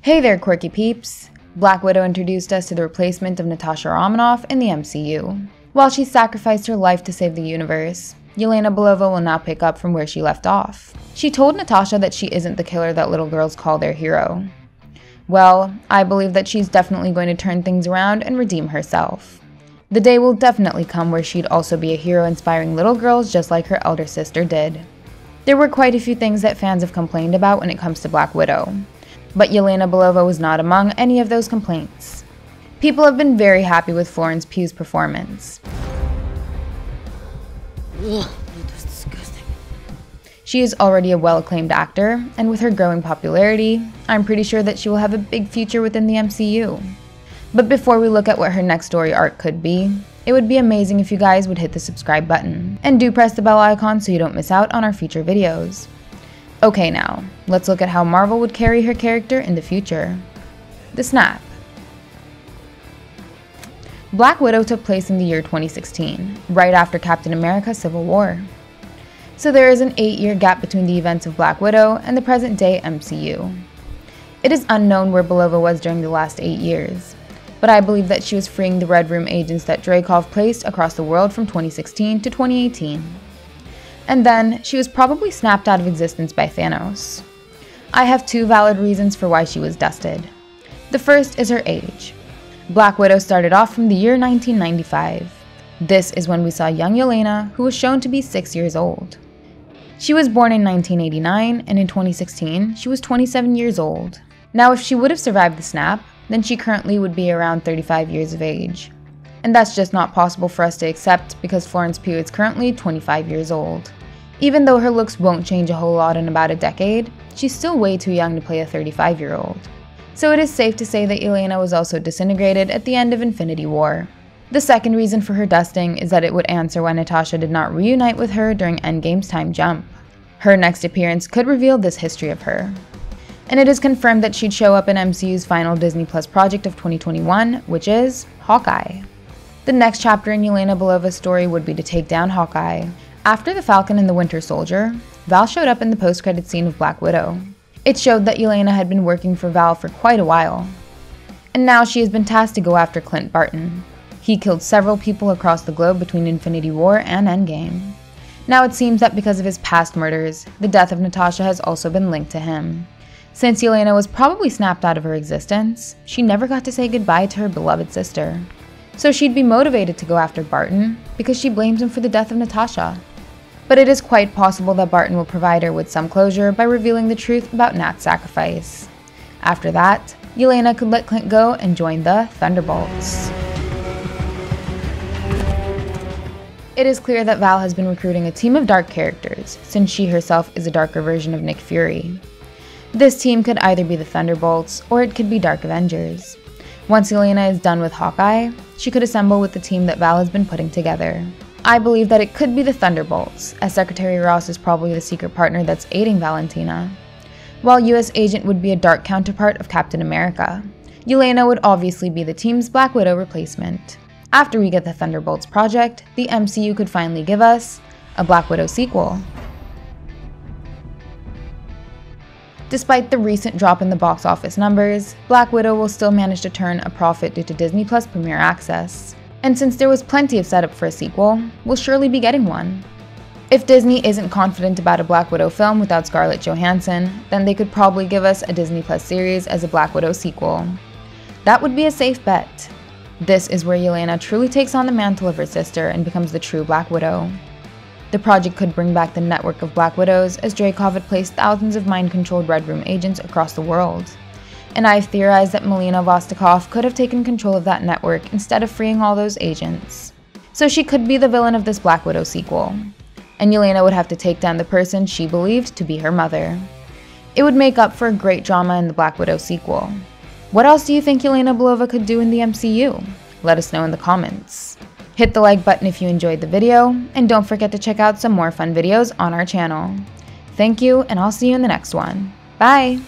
Hey there, quirky peeps! Black Widow introduced us to the replacement of Natasha Romanoff in the MCU. While she sacrificed her life to save the universe, Yelena Belova will now pick up from where she left off. She told Natasha that she isn't the killer that little girls call their hero. Well, I believe that she's definitely going to turn things around and redeem herself. The day will definitely come where she'd also be a hero inspiring little girls just like her elder sister did. There were quite a few things that fans have complained about when it comes to Black Widow, but Yelena Belova was not among any of those complaints. People have been very happy with Florence Pugh's performance. Ugh, that was disgusting. She is already a well-acclaimed actor, and with her growing popularity, I'm pretty sure that she will have a big future within the MCU. But before we look at what her next story arc could be, it would be amazing if you guys would hit the subscribe button, and do press the bell icon so you don't miss out on our future videos. Okay now, let's look at how Marvel would carry her character in the future. The snap. Black Widow took place in the year 2016, right after Captain America: Civil War. So there is an 8-year gap between the events of Black Widow and the present-day MCU. It is unknown where Belova was during the last 8 years, but I believe that she was freeing the Red Room agents that Dreykov placed across the world from 2016 to 2018. And then, she was probably snapped out of existence by Thanos. I have 2 valid reasons for why she was dusted. The first is her age. Black Widow started off from the year 1995. This is when we saw young Yelena, who was shown to be 6 years old. She was born in 1989, and in 2016, she was 27 years old. Now, if she would have survived the snap, then she currently would be around 35 years of age. And that's just not possible for us to accept because Florence Pugh is currently 25 years old. Even though her looks won't change a whole lot in about a decade, she's still way too young to play a 35-year-old. So it is safe to say that Yelena was also disintegrated at the end of Infinity War. The second reason for her dusting is that it would answer why Natasha did not reunite with her during Endgame's time jump. Her next appearance could reveal this history of her. And it is confirmed that she'd show up in MCU's final Disney Plus project of 2021, which is Hawkeye. The next chapter in Yelena Belova's story would be to take down Hawkeye. After the Falcon and the Winter Soldier, Val showed up in the post-credits scene of Black Widow. It showed that Yelena had been working for Val for quite a while. And now she has been tasked to go after Clint Barton. He killed several people across the globe between Infinity War and Endgame. Now it seems that because of his past murders, the death of Natasha has also been linked to him. Since Yelena was probably snapped out of her existence, she never got to say goodbye to her beloved sister. So she'd be motivated to go after Barton because she blames him for the death of Natasha. But it is quite possible that Barton will provide her with some closure by revealing the truth about Nat's sacrifice. After that, Yelena could let Clint go and join the Thunderbolts. It is clear that Val has been recruiting a team of dark characters, since she herself is a darker version of Nick Fury. This team could either be the Thunderbolts, or it could be Dark Avengers. Once Yelena is done with Hawkeye, she could assemble with the team that Val has been putting together. I believe that it could be the Thunderbolts, as Secretary Ross is probably the secret partner that's aiding Valentina, while US Agent would be a dark counterpart of Captain America. Yelena would obviously be the team's Black Widow replacement. After we get the Thunderbolts project, the MCU could finally give us a Black Widow sequel. Despite the recent drop in the box office numbers, Black Widow will still manage to turn a profit due to Disney Plus Premier Access. And since there was plenty of setup for a sequel, we'll surely be getting one. If Disney isn't confident about a Black Widow film without Scarlett Johansson, then they could probably give us a Disney Plus series as a Black Widow sequel. That would be a safe bet. This is where Yelena truly takes on the mantle of her sister and becomes the true Black Widow. The project could bring back the network of Black Widows, as Dreykov had placed thousands of mind-controlled Red Room agents across the world. And I've theorized that Melina Vostokov could have taken control of that network instead of freeing all those agents. So she could be the villain of this Black Widow sequel. And Yelena would have to take down the person she believed to be her mother. It would make up for a great drama in the Black Widow sequel. What else do you think Yelena Belova could do in the MCU? Let us know in the comments. Hit the like button if you enjoyed the video, and don't forget to check out some more fun videos on our channel. Thank you, and I'll see you in the next one. Bye!